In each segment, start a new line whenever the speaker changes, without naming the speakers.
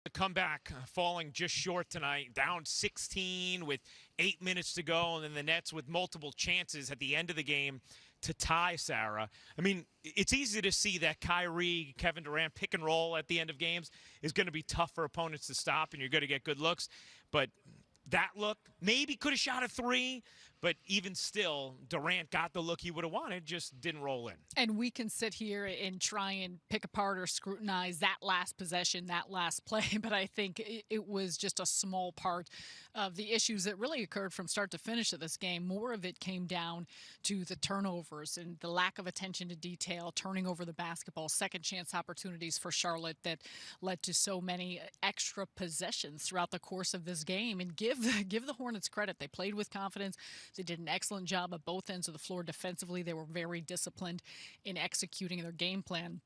The comeback falling just short tonight, down 16 with 8 minutes to go, and then the Nets with multiple chances at the end of the game to tie, Sarah. I mean, it's easy to see that Kyrie, Kevin Durant pick and roll at the end of games is going to be tough for opponents to stop, and you're going to get good looks. But that look, maybe could have shot a three, but even still, Durant got the look he would have wanted, just didn't roll in.
And we can sit here and try and pick apart or scrutinize that last possession, that last play, but I think it was just a small part of the issues that really occurred from start to finish of this game. More of it came down to the turnovers and the lack of attention to detail, turning over the basketball, second chance opportunities for Charlotte that led to so many extra possessions throughout the course of this game. And give the Hornets credit. They played with confidence. They did an excellent job at both ends of the floor defensively. They were very disciplined in executing their game plan.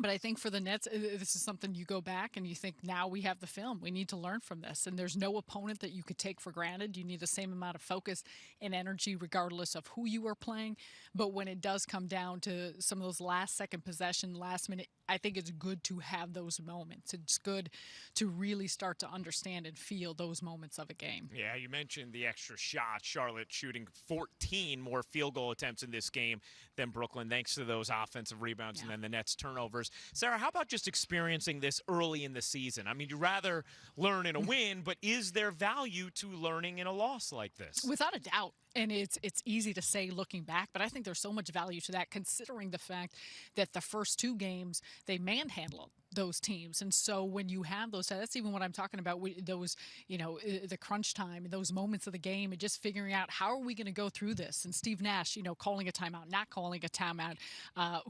But I think for the Nets, this is something you go back and you think, now we have the film. We need to learn from this. And there's no opponent that you could take for granted. You need the same amount of focus and energy regardless of who you are playing. But when it does come down to some of those last second possession, last minute, I think it's good to have those moments. It's good to really start to understand and feel those moments of a game.
Yeah, you mentioned the extra shot. Charlotte shooting 14 more field goal attempts in this game than Brooklyn, thanks to those offensive rebounds and then the Nets turnovers. Sarah, how about just experiencing this early in the season? I mean, you'd rather learn in a win, but is there value to learning in a loss like this?
Without a doubt. And it's easy to say looking back, but I think there's so much value to that considering the fact that the first two games they manhandled those teams. And so when you have those, that's even what I'm talking about, those, the crunch time and those moments of the game and just figuring out how are we going to go through this. And Steve Nash, calling a timeout, not calling a timeout,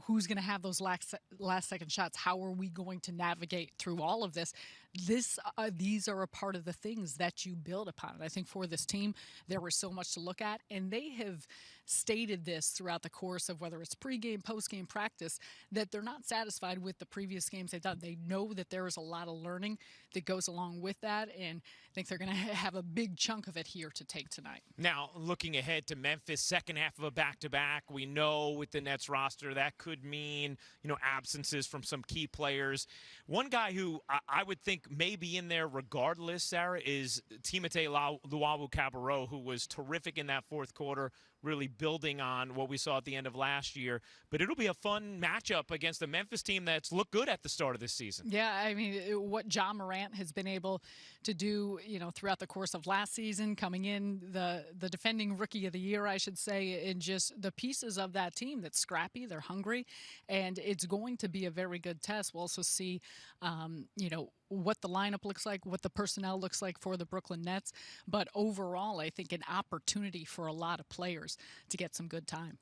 who's going to have those last second shots? How are we going to navigate through all of this? These are a part of the things that you build upon. And I think for this team, there was so much to look at. And they have stated this throughout the course of whether it's pregame, postgame practice, that they're not satisfied with the previous games they've done. They know that there is a lot of learning that goes along with that, and I think they're going to have a big chunk of it here to take tonight.
Now, looking ahead to Memphis, second half of a back-to-back, we know with the Nets roster that could mean, absences from some key players. One guy who I would think may be in there regardless, Sarah, is Timothé Luwawu-Cabarrot, who was terrific in that fourth quarter, really building on what we saw at the end of last year. But it'll be a fun matchup against a Memphis team that's looked good at the start of this season.
Yeah, I mean, what Ja Morant has been able to do, throughout the course of last season, coming in, the defending rookie of the year, I should say, and just the pieces of that team that's scrappy, they're hungry, and it's going to be a very good test. We'll also see, what the lineup looks like, what the personnel looks like for the Brooklyn Nets. But overall, I think an opportunity for a lot of players to get some good time.